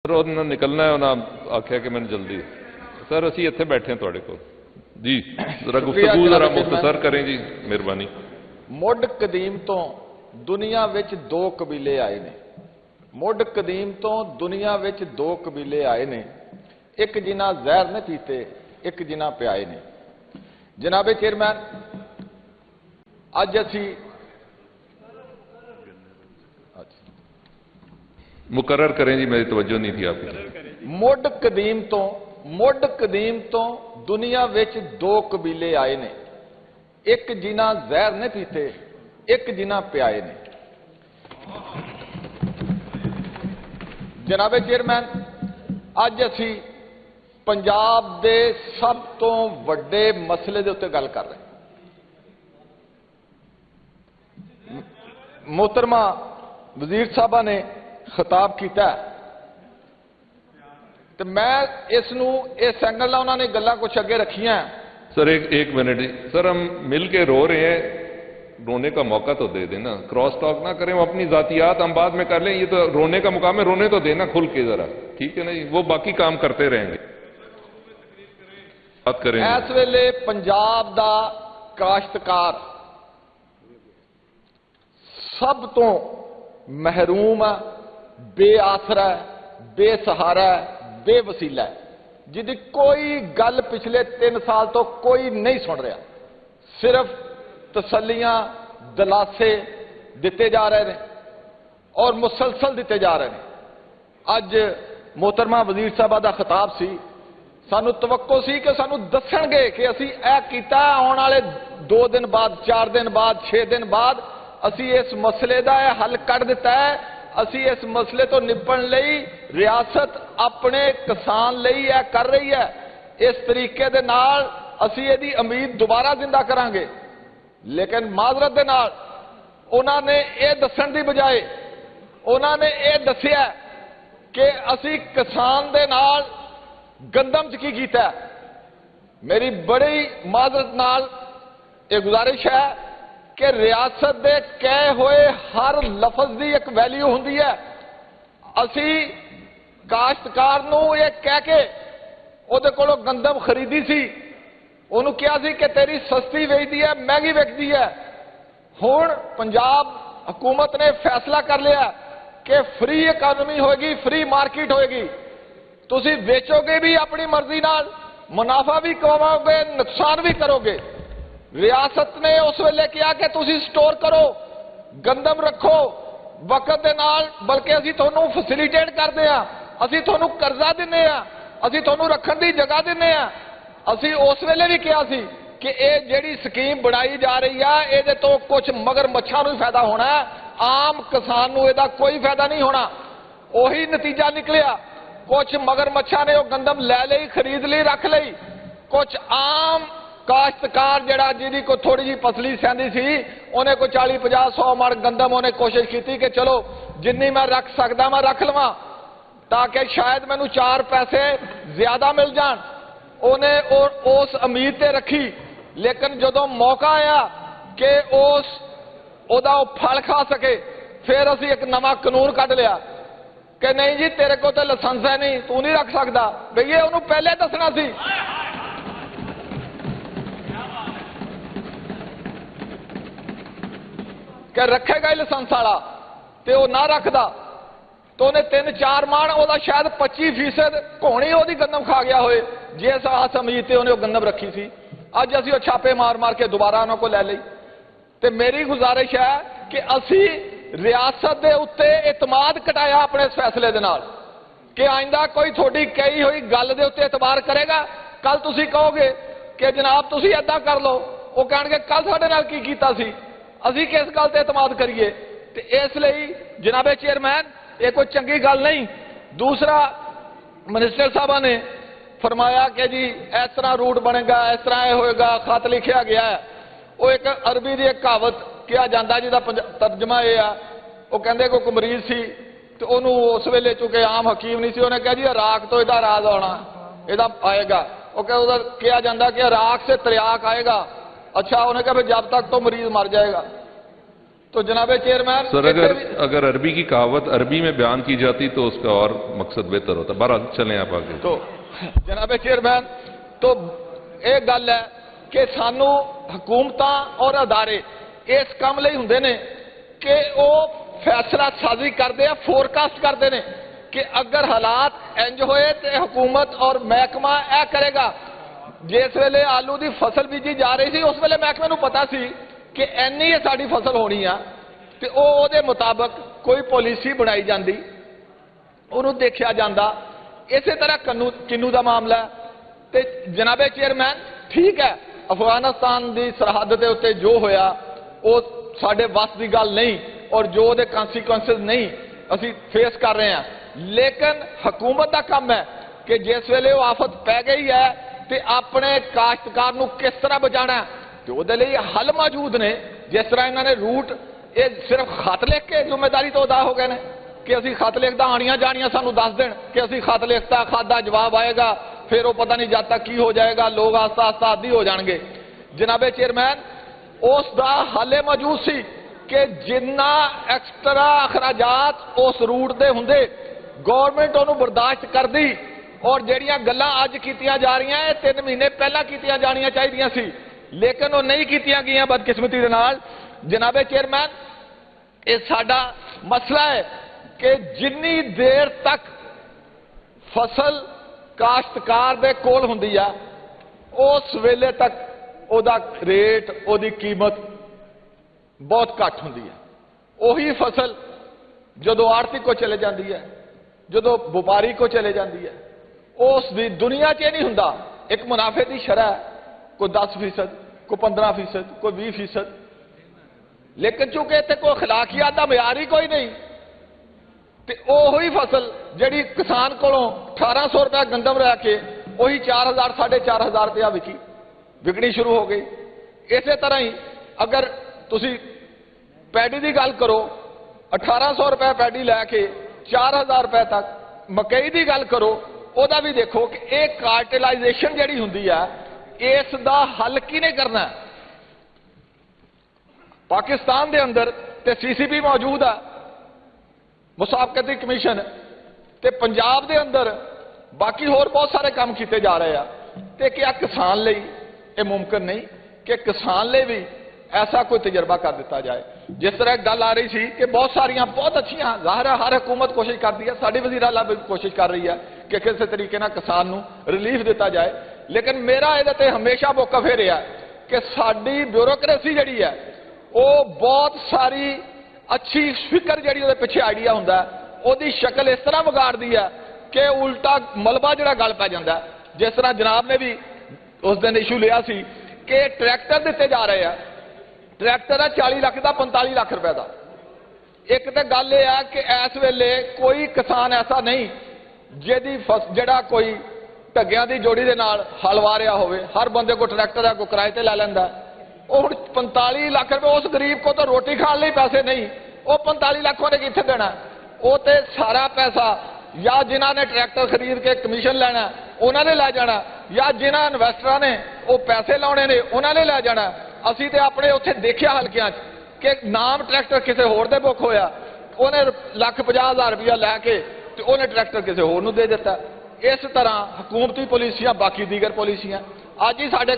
Sir उन्होंने निकलना है, उन्होंने आख्या कि मैंने जल्दी। सर असी इत्थे बैठे हैं तुहाडे कोल जी, जरा गुफ्तगू जरा मुख्तसर करें जी, मेहरबानी। मुढ़ कदीम तो दुनिया विच दो कबीले आए ने, मुढ़ कदीम तो दुनिया विच दो कबीले आए ने, एक जिन्ना जहर ने पीते, एक जिन्ना प्याए ने। जनाबे चेयरमैन, अज असी मुकर्रर करें जी, मेरी तवज्जो नहीं थी आपकी। मुढ़ कदीम तो दुनिया विच दो कबीले आए ने, एक जिन्ना जहर ने पीते, एक जिन्ना प्याए ने। जनाबे चेयरमैन, अज असी पंजाब दे सब तो वड्डे मसले दे उत्ते गल कर रहे हैं। मोहतरमा वजीर साहबा ने खिताब किया तो मैं इस एंगल ना उन्होंने गल्लां कुछ अगे रखियां। सर एक मिनट जी, सर हम मिल के रो रहे हैं, रोने का मौका तो दे देना, क्रॉस टॉक ना करें, हम अपनी जातियात हम बाद में कर लें, ये तो रोने का मुकाम है, रोने तो देना खुल के जरा, ठीक है ना जी, वो बाकी काम करते रहेंगे। बात करें इस वेले पंजाब दा काश्तकार सब तो महरूम है, बेआसरा है, बेसहारा है, बेवसीला है, जिहदी कोई गल पिछले 3 साल तो कोई नहीं सुन रहा, सिर्फ तसल्लियां दिलासे दिते जा रहे हैं और मुसलसल दिते जा रहे हैं। अज मोहतरमा वजीर साहबा दा खिताब सी, सानू तवक्को सी कि सानू दसणगे कि असी यह कीता, आने वाले 2 दिन बाद, 4 दिन बाद, 6 दिन बाद असी इस मसले का यह हल कढ़ दिता है, असी इस मसले तो निपटण लई रियासत अपने किसान लई यह कर रही है, इस तरीके दे नाल असी इहदी उम्मीद दोबारा जिंदा करांगे। लेकिन माजरत दे नाल उन्होंने ये दस्सण दी बजाय उन्होंने ये दस्सिया कि असी किसान दे नाल गंदम च की कीता है। मेरी बड़ी माजरत नाल ये गुजारिश है कि रियासत दे कहे हुए हर लफज की एक वैल्यू हुंदी है। असी काश्तकार नूं ये कह के उहदे कोलों गंदम खरीदी सी, उन्होंने कहा सी कि तेरी सस्ती वेचदी है, महंगी विकदी है। हुण पंजाब हुकूमत ने फैसला कर लिया कि फ्री इकानमी होगी, फ्री मार्केट होगी, तुसी बेचोगे भी अपनी मर्जी नाल, मुनाफा भी कमाओगे, नुकसान भी करोगे। रियासत ने उस वेले कहा कि तुसी स्टोर करो, गंदम रखो वक्त दे नाल, बल्कि असी तुहानू फैसिलिटेट करते हैं, असी तुहानू कर्जा दिन्ने आ, असी तुहानू रखण दी जगह दिन्ने आ। असी उस वेले भी कहा सी कि यह जिहड़ी स्कीम बनाई जा रही है, ये तो कुछ मगरमच्छां नूं फायदा होना है, आम किसान नूं इहदा कोई फायदा नहीं होना। उही नतीजा निकलिया, कुछ मगरमच्छां ने वह गंदम लै लई, खरीद लई, रख लई। कुछ आम काश्तकार जिहड़ा जिहदी कोई थोड़ी जी फसली सैंदी सी, उन्हें कोई 40, 50, 100 मण गंदम उन्हें कोशिश की कि चलो जिन्नी मैं रख सकदा मैं रख लवां, ताकि शायद मैनू 4 पैसे ज्यादा मिल जान। उन्हें उस उम्मीद ते रखी, लेकिन जदों मौका आया कि ओदा फल खा सके, फिर असी एक नवा कानून कढ़ लिया कि नहीं जी तेरे को तो लाइसेंस है नहीं, तू नहीं रख सकता। भईए उन्होंने पहले दसना सी। कि रखेगा ही लाइसेंस वाला तो ना रखता तो उन्हें 3-4 मान वह शायद 25% घोणी वो गंदम खा गया होए, जिस आस उम्मीद से उन्हें गंदम रखी सी। अज असी वो छापे मार मार के दोबारा उन्होंने को लै ली। तो मेरी गुजारिश है कि असी रियासत के उत्ते एतमाद घटाया अपने इस फैसले के नाल कि आइंदा कोई थोड़ी कही हुई गल के उत्ते एतबार करेगा, कल तुसी कहोगे कि जनाब तुसी ऐदा कर लो, वो कहेंगे कल साडे नाल की कीता सी, असी किस गल ते एतमाद करिए। तो इसलिए जनाबे चेयरमैन ये कोई चंगी गल नहीं। दूसरा, मिनिस्टर साहब ने फरमाया कि जी इस तरह रूट बनेगा, इस तरह यह होएगा, खत लिखा गया है। वो एक अरबी की एक कहावत कहा जाता जिसका तर्जमा यह है, वो कहते कोई मरीज सी तो उन्होंने उस वेले चूंकि आम हकीम नहीं सी, उन्हें कहा जी इराक तो यदा राज आना, यदा आएगा। वो कहा जाता कि इराक से त्रियाक आएगा। अच्छा, उन्हें कहा जब तक तो मरीज मर जाएगा। तो जनाब चेयरमैन सर, अगर अरबी की कहावत अरबी में बयान की जाती तो उसका और मकसद बेहतर होता। बहरहाल चलें आप आगे। तो जनाब चेयरमैन, तो एक गल है कि सानू हुकूमतां और अदारे इस काम लई हुंदे ने कि वह फैसला साजी करते हैं, फोरकास्ट करते हैं कि अगर हालात इंज होए तो हुकूमत और महकमा यह करेगा। जिस वेले आलू की फसल बीजी जा रही थी उस वेले महकमे नूं पता सी कि इन्नी साडी फसल होनी आ, ते उहदे मुताबक कोई पॉलिसी बनाई जाती, उहनूं देखिया जांदा। इसे तरह किन्नू का मामला है। ते जनाबे चेयरमैन, ठीक है, अफगानिस्तान की सरहद के उत्ते जो होया वो साडे वस की गल नहीं और जो उहदे कॉन्सीक्वेंसिस नहीं असी फेस कर रहे हैं, लेकिन हुकूमत का काम है कि जिस वेले वो आफत पै गई है तो अपने काश्तकार नूं किस तरह बचाना, तो उहदे लई हल मौजूद ने। जिस तरह इन्होंने रूट ये सिर्फ खत लिख के जिम्मेदारी तो अदा हो गए हैं कि असी खत लिखता आनिया जानिया सानू दस दें कि असी खत लिखता, खत का जवाब आएगा, फिर वो पता नहीं जब तक की हो जाएगा, लोग आस्ता आस्ता आदि हो जाएंगे। जनाबे चेयरमैन, उसका हल मौजूद सी कि जिन्ना एक्सट्रा अखराजात उस रूट के होंगे गौरमेंट उन्होंने बर्दाश्त कर दी, और जड़ियां गल्लां अज कीतियां जा रही हैं 3 महीने पहला कीतियां जानियां चाहिए सी, लेकिन वो नहीं कीतियां गईयां बदकिस्मती दे नाल। जनाबे चेयरमैन, ये साडा मसला है कि जिन्नी देर तक फसल काश्तकार दे कोल हुंदी आ उस वेले तक ओदा रेट, ओदी कीमत बहुत घट हुंदी है। उही फसल जदों आड़ती को चले जाती है, जदों व्यापारी को चले जाती है, उस दी दुनिया च नहीं हुंदा। एक मुनाफे की शरह कोई 10%, कोई 15%, कोई 20%, लेकिन चूंकि इत्थे कोई अखलाकियात दा मियार ही कोई नहीं, तो उही फसल जिहड़ी किसान कोलों 1800 रुपया गंदम रह के उही 4000 4.5 रुपया विकनी शुरू हो गई। इस तरह ही अगर तुसी पैडी की गल करो, 1800 रुपया पैडी लैके 4000 रुपए तक, मकई की गल करो, उहदा भी देखो कि एक कार्टेलाइजेशन जिहड़ी हुंदी है, इसदा हल किहने करना है। पाकिस्तान के अंदर ते CCP मौजूद है, मुसाबकती कमीशन, ते पंजाब के अंदर बाकी होर बहुत सारे काम किए जा रहे हैं। तो क्या किसान लई ये मुमकिन नहीं कि किसान ले भी ऐसा कोई तजर्बा कर दिता जाए। जिस तरह गल आ रही थी कि बहुत सारिया बहुत अच्छियां, जाहिर है हर हुकूमत कोशिश करती है, साड़ी वज़ीर आला भी कोशिश कर रही है कि किसी तरीके ना किसान नूं रिलीफ दिता जाए, लेकिन मेरा ये हमेशा मौका फिर रहा कि साड़ी ब्यूरोक्रेसी जिहड़ी है वो बहुत सारी अच्छी फिक्र जिहड़ी उहदे पिछे आइडिया हुंदा है, उहदी शक्ल इस तरह बिगाड़दी है कि उल्टा मलबा जिहड़ा गल पै जांदा है। जिस तरह जनाब ने भी उस दिन इशू लिया सी कि ट्रैक्टर दिते जा रहे हैं, ट्रैक्टर है 40 लाख का 45 लाख रुपए का। एक तो गल यह है कि इस वेले कोई किसान ऐसा नहीं जिहदी जिहड़ा कोई ढग्गियां की जोड़ी के नाल हल वाह रहा होवे, हर बंदे को ट्रैक्टर है, कोई किराए ते लै लैंदा। वो हुण 45 लाख रुपए उस गरीब को तो रोटी खाने लिए पैसे नहीं, वो 45 लाख उन्हें कित्थे देना? वो तो सारा पैसा या जिन्हों ने ट्रैक्टर खरीद के कमीशन लैना उन्होंने लै जाना, या जिन्होंने इन्वेस्टर ने वो पैसे लाने ने उन्होंने लै जाना। असी तो अपने उत्थे देखिया हल्कियां कि नाम ट्रैक्टर किसी होर दे बुक होया, उन्हें 1,50,000 रुपया लैके तो उन्हें ट्रैक्टर किसी होर नूं दे दिता। इस तरह हुकूमती पॉलिसियां, बाकी दीगर पॉलिसियां। अज ही साडे